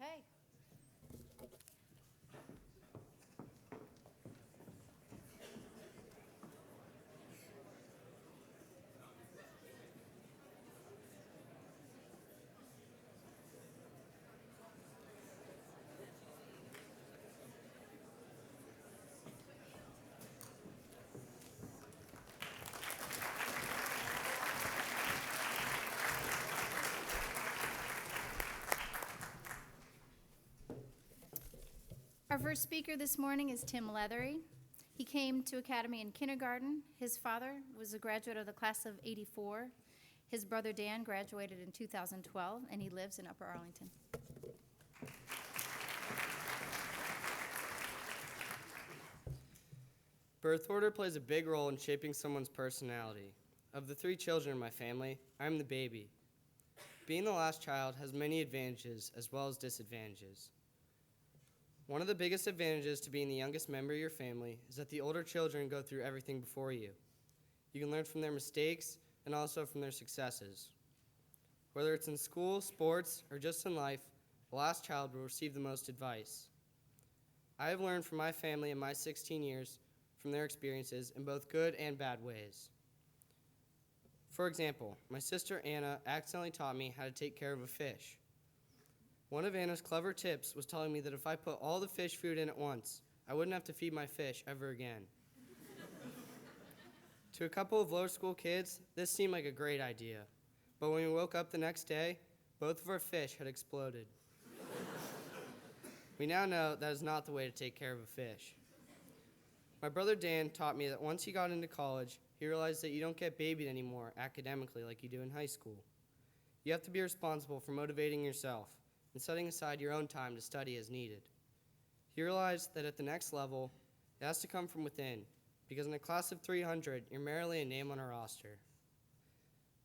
Okay. Our first speaker this morning is Tim Leathery. He came to Academy in kindergarten. His father was a graduate of the class of '84. His brother Dan graduated in 2012, and he lives in Upper Arlington. Birth order plays a big role in shaping someone's personality. Of the 3 children in my family, I'm the baby. Being the last child has many advantages as well as disadvantages. One of the biggest advantages to being the youngest member of your family is that the older children go through everything before you. You can learn from their mistakes and also from their successes. Whether it's in school, sports, or just in life, the last child will receive the most advice. I have learned from my family in my 16 years from their experiences in both good and bad ways. For example, my sister Anna accidentally taught me how to take care of a fish. One of Anna's clever tips was telling me that if I put all the fish food in at once, I wouldn't have to feed my fish ever again. To a couple of lower school kids, this seemed like a great idea, but when we woke up the next day, both of our fish had exploded. We now know that is not the way to take care of a fish. My brother Dan taught me that once he got into college, he realized that you don't get babied anymore academically like you do in high school. You have to be responsible for motivating yourself and setting aside your own time to study as needed. He realized that at the next level, it has to come from within, because in a class of 300, you're merely a name on a roster.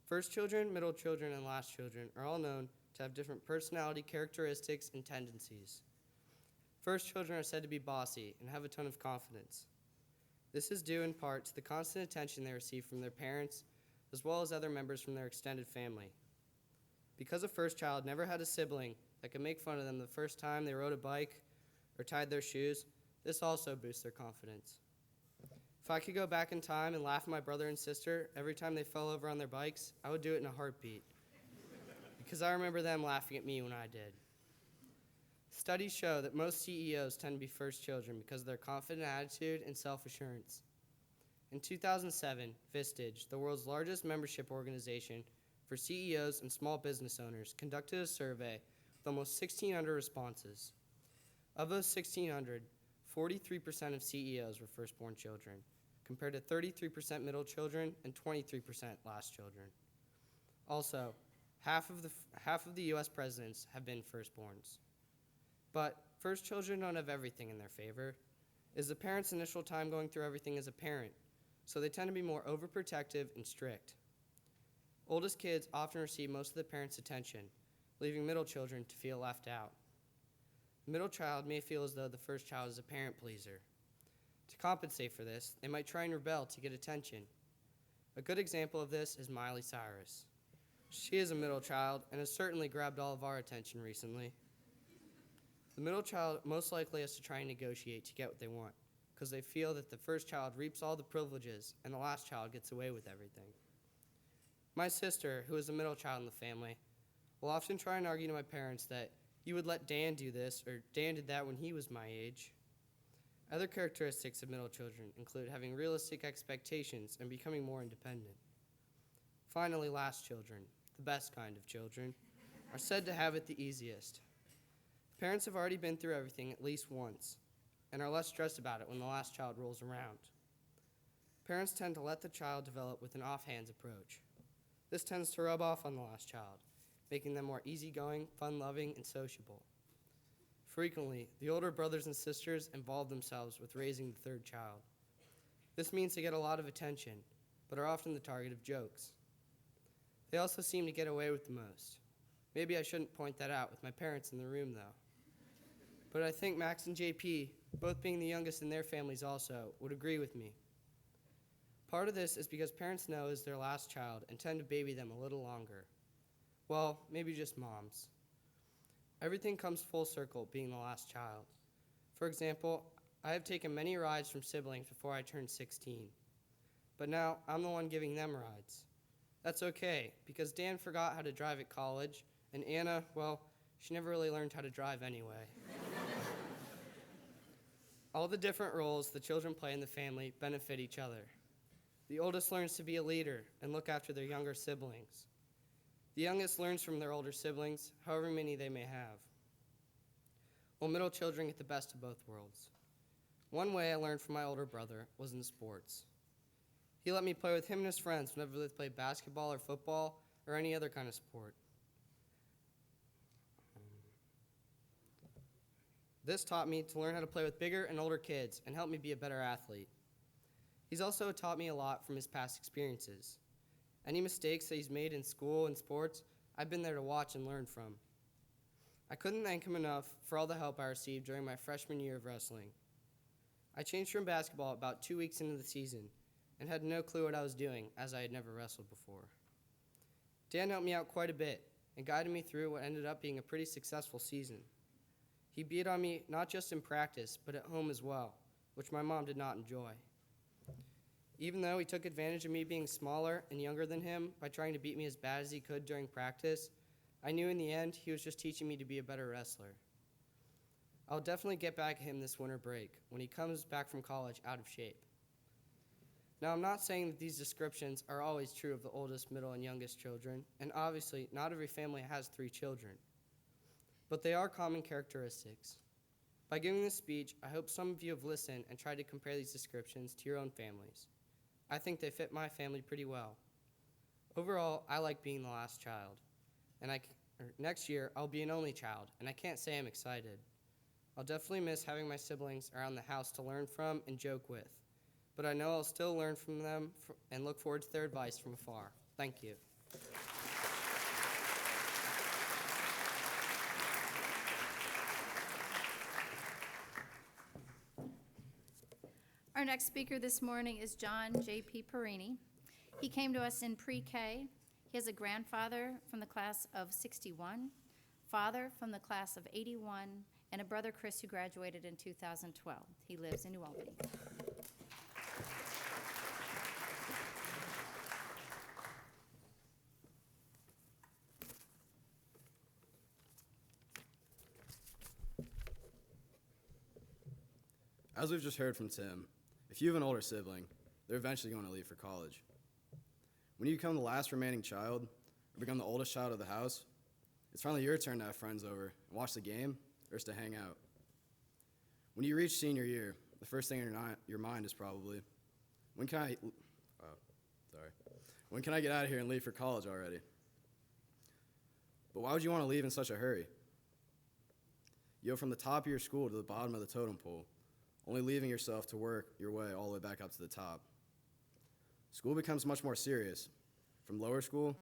First children, middle children, and last children are all known to have different personality characteristics and tendencies. First children are said to be bossy and have a ton of confidence. This is due in part to the constant attention they receive from their parents, as well as other members from their extended family. Because a first child never had a sibling that could make fun of them the first time they rode a bike or tied their shoes, this also boosts their confidence. If I could go back in time and laugh at my brother and sister every time they fell over on their bikes, I would do it in a heartbeat, because I remember them laughing at me when I did. Studies show that most CEOs tend to be first children because of their confident attitude and self-assurance. In 2007, Vistage, the world's largest membership organization for CEOs and small business owners, conducted a survey with almost 1,600 responses. Of those 1,600, 43% of CEOs were firstborn children, compared to 33% middle children and 23% last children. Also, half of the U.S. presidents have been firstborns. But first children don't have everything in their favor. It is the parent's initial time going through everything as a parent, so they tend to be more overprotective and strict. Oldest kids often receive most of the parent's attention, leaving middle children to feel left out. The middle child may feel as though the first child is a parent pleaser. To compensate for this, they might try and rebel to get attention. A good example of this is Miley Cyrus. She is a middle child and has certainly grabbed all of our attention recently. The middle child most likely has to try and negotiate to get what they want, because they feel that the first child reaps all the privileges and the last child gets away with everything. My sister, who is the middle child in the family, will often try and argue to my parents that you would let Dan do this, or Dan did that when he was my age. Other characteristics of middle children include having realistic expectations and becoming more independent. Finally, last children, the best kind of children, are said to have it the easiest. Parents have already been through everything at least once and are less stressed about it when the last child rolls around. Parents tend to let the child develop with an offhand approach. This tends to rub off on the last child, making them more easygoing, fun-loving, and sociable. Frequently, the older brothers and sisters involve themselves with raising the third child. This means they get a lot of attention, but are often the target of jokes. They also seem to get away with the most. Maybe I shouldn't point that out with my parents in the room, though. But I think Max and JP, both being the youngest in their families also, would agree with me. Part of this is because parents know it's their last child and tend to baby them a little longer. Well, maybe just moms. Everything comes full circle being the last child. For example, I have taken many rides from siblings before I turned 16. But now I'm the one giving them rides. That's okay, because Dan forgot how to drive at college, and Anna, well, she never really learned how to drive anyway. All the different roles the children play in the family benefit each other. The oldest learns to be a leader and look after their younger siblings. The youngest learns from their older siblings, however many they may have. Well, middle children get the best of both worlds. One way I learned from my older brother was in sports. He let me play with him and his friends whenever they played basketball or football or any other kind of sport. This taught me to learn how to play with bigger and older kids and helped me be a better athlete. He's also taught me a lot from his past experiences. Any mistakes that he's made in school and sports, I've been there to watch and learn from. I couldn't thank him enough for all the help I received during my freshman year of wrestling. I changed from basketball about 2 weeks into the season and had no clue what I was doing, as I had never wrestled before. Dan helped me out quite a bit and guided me through what ended up being a pretty successful season. He beat on me not just in practice, but at home as well, which my mom did not enjoy. Even though he took advantage of me being smaller and younger than him by trying to beat me as bad as he could during practice, I knew in the end he was just teaching me to be a better wrestler. I'll definitely get back at him this winter break when he comes back from college out of shape. Now, I'm not saying that these descriptions are always true of the oldest, middle, and youngest children, and obviously not every family has 3 children. But they are common characteristics. By giving this speech, I hope some of you have listened and tried to compare these descriptions to your own families. I think they fit my family pretty well. Overall, I like being the last child. And next year, I'll be an only child, and I can't say I'm excited. I'll definitely miss having my siblings around the house to learn from and joke with. But I know I'll still learn from them and look forward to their advice from afar. Thank you. Our next speaker this morning is John J.P. Perini. He came to us in pre-K. He has a grandfather from the class of 61, father from the class of 81, and a brother, Chris, who graduated in 2012. He lives in New Albany. As we've just heard from Tim, if you have an older sibling, they're eventually going to leave for college. When you become the last remaining child, or become the oldest child of the house, it's finally your turn to have friends over and watch the game, or just to hang out. When you reach senior year, the first thing in your mind is probably, when can I get out of here and leave for college already? But why would you want to leave in such a hurry? You go from the top of your school to the bottom of the totem pole, only leaving yourself to work your way all the way back up to the top. School becomes much more serious. From lower school